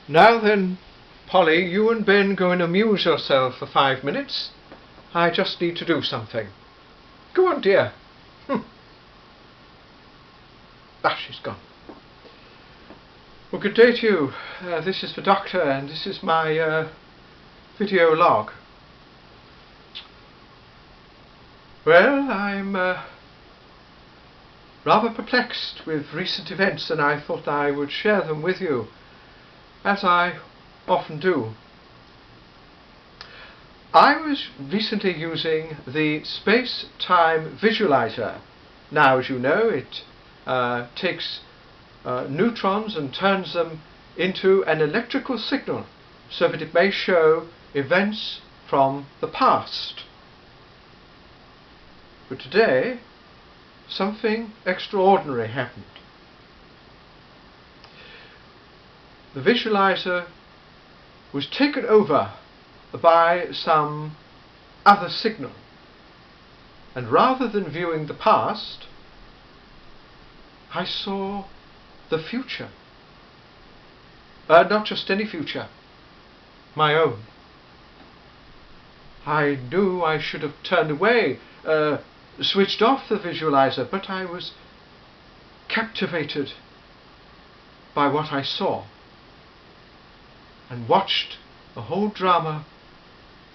Now then, Polly, you and Ben go and amuse yourself for 5 minutes. I just need to do something. Go on, dear. She's gone. Well, good day to you. This is the Doctor, and this is my video log. Well, I'm rather perplexed with recent events, and I thought I would share them with you, as I often do. I was recently using the space-time visualizer. Now, as you know, it takes neutrons and turns them into an electrical signal so that it may show events from the past. But today, something extraordinary happened. The visualizer was taken over by some other signal, and rather than viewing the past, I saw the future. Not just any future, my own. I knew I should have turned away, switched off the visualizer, but I was captivated by what I saw and watched the whole drama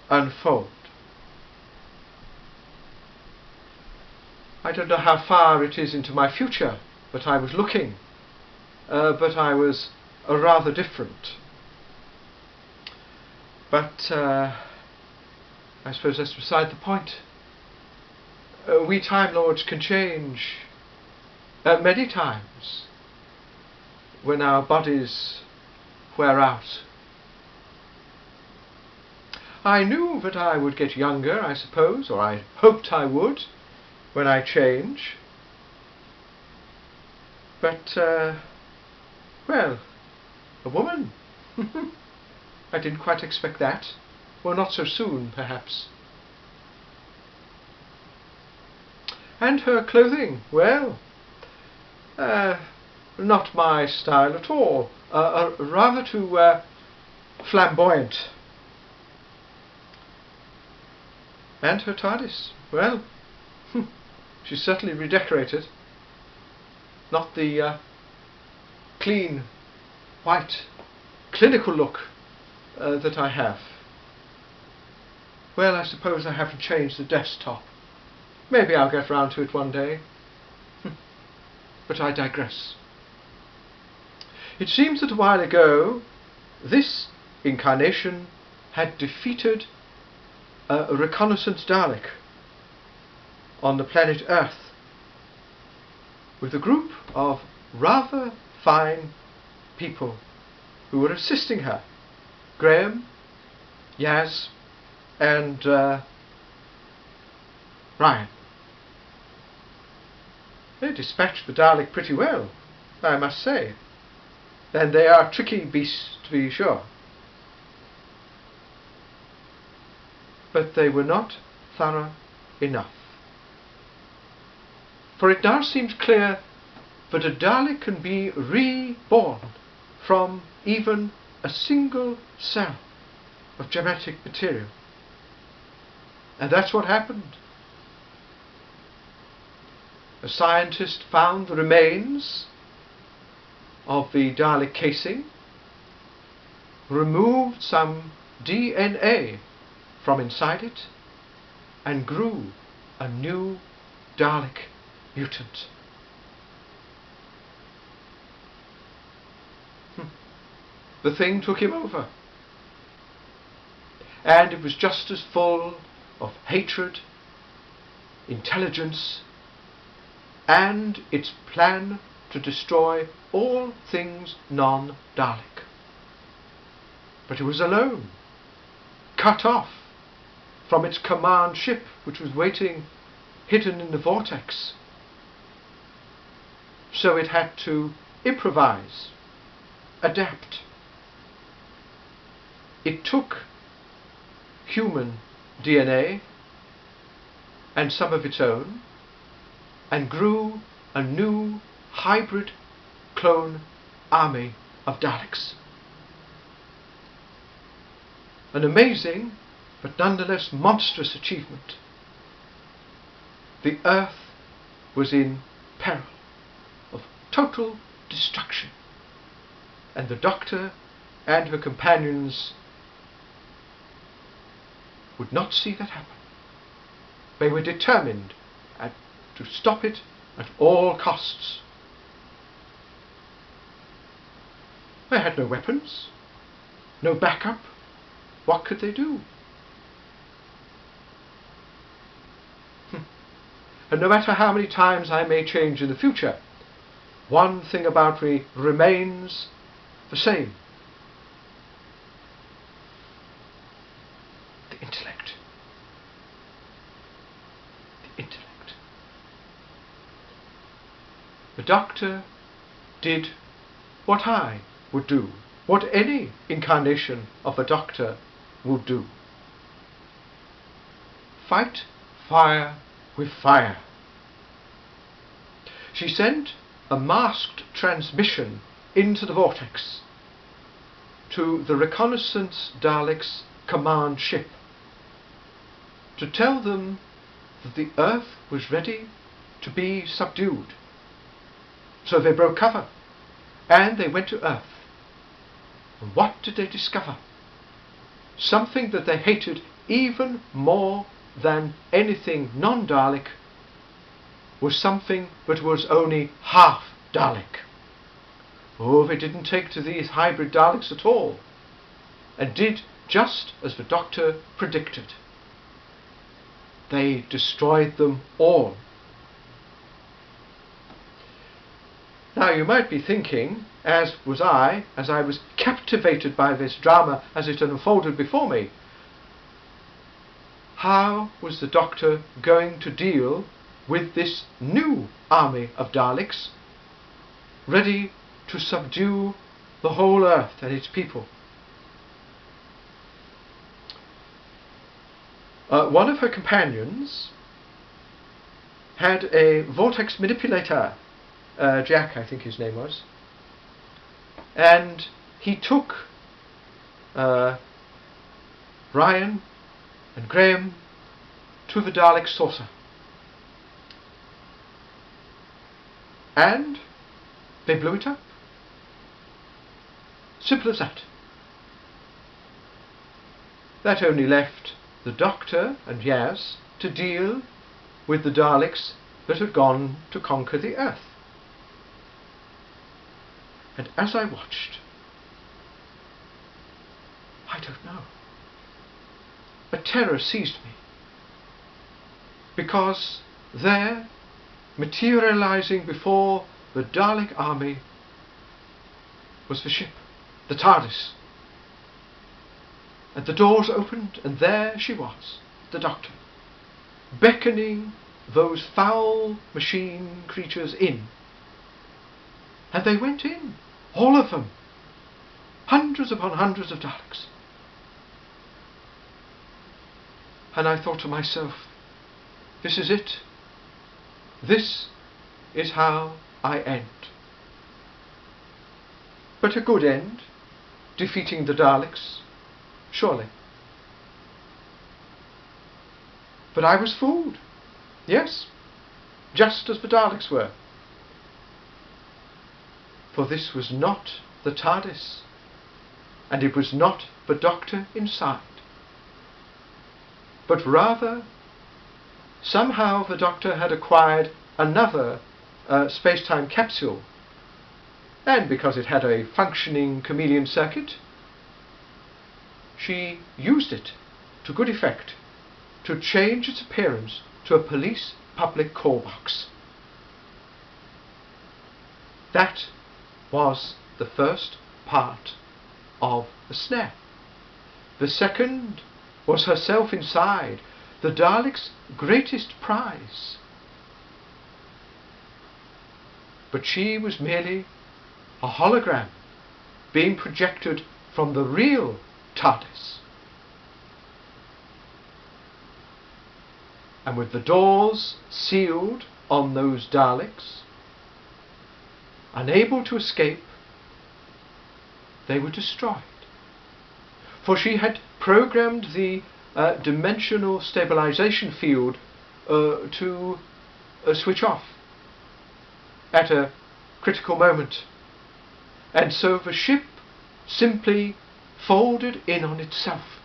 unfold. I don't know how far it is into my future, but I was looking, but I was rather different. But I suppose that's beside the point. We Time Lords can change many times when our bodies wear out. I knew that I would get younger, I suppose, or I hoped I would, when I change. But, well, a woman. I didn't quite expect that. Well, not so soon, perhaps. And her clothing, well, not my style at all. Rather too flamboyant. And her TARDIS, well, she's certainly redecorated. Not the clean, white, clinical look that I have. Well, I suppose I haven't changed the desktop. Maybe I'll get round to it one day. But I digress. It seems that a while ago, this incarnation had defeated a reconnaissance Dalek on the planet Earth with a group of rather fine people who were assisting her. Graham, Yaz, and Ryan. They dispatched the Dalek pretty well, I must say. And they are tricky beasts, to be sure. But they were not thorough enough. For it now seems clear that a Dalek can be reborn from even a single cell of genetic material. And that's what happened. A scientist found the remains of the Dalek casing, removed some DNA from inside it, and grew a new Dalek mutant. The thing took him over, and it was just as full of hatred, intelligence, and its plan to destroy all things non-Dalek. But it was alone, cut off from its command ship, which was waiting hidden in the vortex. So it had to improvise, adapt. It took human DNA and some of its own and grew a new hybrid clone army of Daleks. an amazing but nonetheless monstrous achievement. The Earth was in peril of total destruction, and the Doctor and her companions would not see that happen. They were determined to stop it at all costs. They had no weapons, no backup. What could they do? And no matter how many times I may change in the future, one thing about me remains the same. The intellect. The intellect. The Doctor did what I would do, what any incarnation of a Doctor would do. Fight fire with fire. She sent a masked transmission into the vortex to the reconnaissance Daleks command ship to tell them that the Earth was ready to be subdued. So they broke cover and they went to Earth. And what did they discover? Something that they hated even more than anything non-Dalek was something that was only half Dalek. Oh, they didn't take to these hybrid Daleks at all, and did just as the Doctor predicted. They destroyed them all. Now you might be thinking, as was I, as I was captivated by this drama as it unfolded before me, how was the Doctor going to deal with this new army of Daleks, ready to subdue the whole Earth and its people? One of her companions had a vortex manipulator, Jack, I think his name was, and he took Ryan and Graham to the Dalek saucer, and they blew it up. Simple as that. That only left the Doctor and Yaz to deal with the Daleks that had gone to conquer the Earth. And as I watched, I don't know, a terror seized me, because there, materializing before the Dalek army, was the ship, the TARDIS. And the doors opened, and there she was, the Doctor, beckoning those foul machine creatures in. And they went in, all of them, hundreds upon hundreds of Daleks. And I thought to myself, this is it. This is how I end. But a good end, defeating the Daleks, surely. But I was fooled. Yes, just as the Daleks were. For this was not the TARDIS, and it was not the Doctor inside, but rather somehow the Doctor had acquired another space-time capsule, and because it had a functioning chameleon circuit, she used it to good effect to change its appearance to a police public call box. That was the first part of the snare. The second was herself inside, the Daleks' greatest prize. But she was merely a hologram being projected from the real TARDIS. And with the doors sealed on those Daleks, unable to escape, they were destroyed. for she had programmed the dimensional stabilization field to switch off at a critical moment. And so the ship simply folded in on itself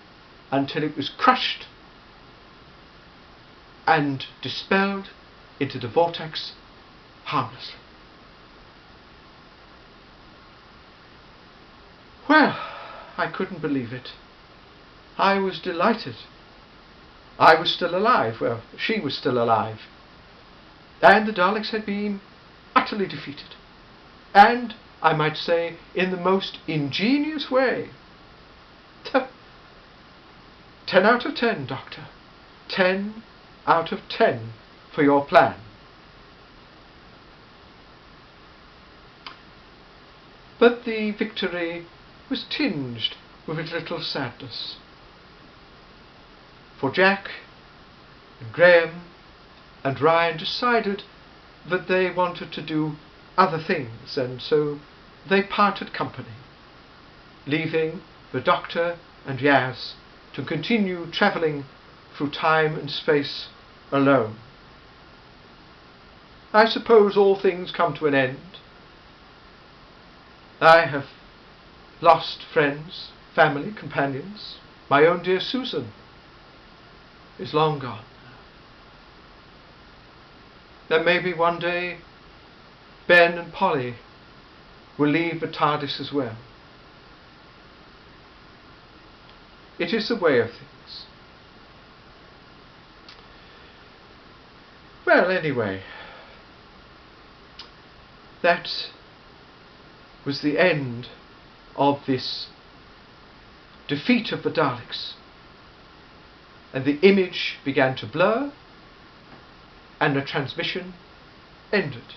until it was crushed and dispelled into the vortex harmlessly. Well, I couldn't believe it. I was delighted. I was still alive. Well, she was still alive. And the Daleks had been utterly defeated. And, I might say, in the most ingenious way. 10 out of 10, Doctor. 10 out of 10 for your plan. But the victory was tinged with a little sadness. For Jack and Graham and Ryan decided that they wanted to do other things, and so they parted company, leaving the Doctor and Yaz to continue travelling through time and space alone. I suppose all things come to an end. I have lost friends, family, companions. My own dear Susan is long gone. Then maybe one day Ben and Polly will leave the TARDIS as well. It is the way of things. Well, anyway, that was the end of this defeat of the Daleks. And the image began to blur, and the transmission ended.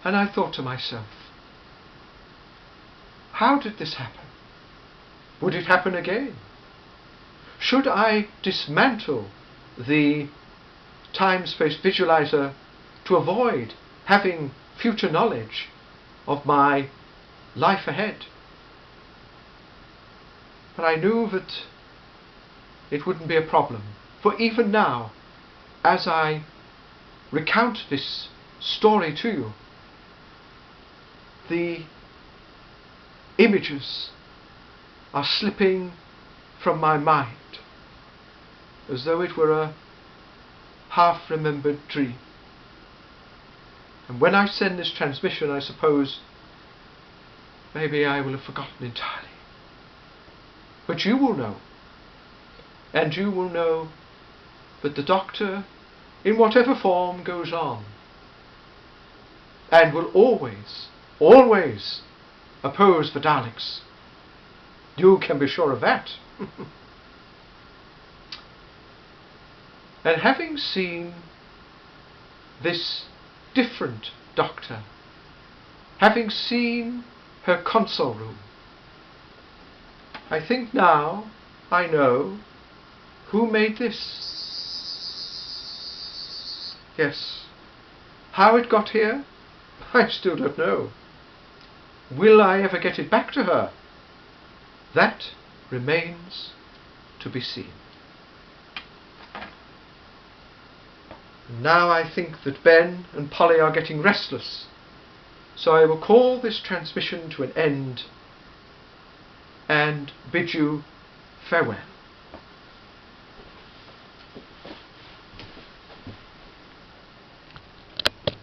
And I thought to myself, how did this happen? Would it happen again? Should I dismantle the time-space visualizer to avoid having future knowledge of my life ahead? But I knew that it wouldn't be a problem, for even now, as I recount this story to you, the images are slipping from my mind as though it were a half-remembered dream. And when I send this transmission, I suppose maybe I will have forgotten entirely. But you will know. And you will know that the Doctor, in whatever form, goes on. And will always, always oppose the Daleks. You can be sure of that. And having seen this different Doctor, having seen her console room, I think now I know who made this. Yes. How it got here, I still don't know. Will I ever get it back to her? That remains to be seen. Now I think that Ben and Polly are getting restless, so I will call this transmission to an end and bid you farewell.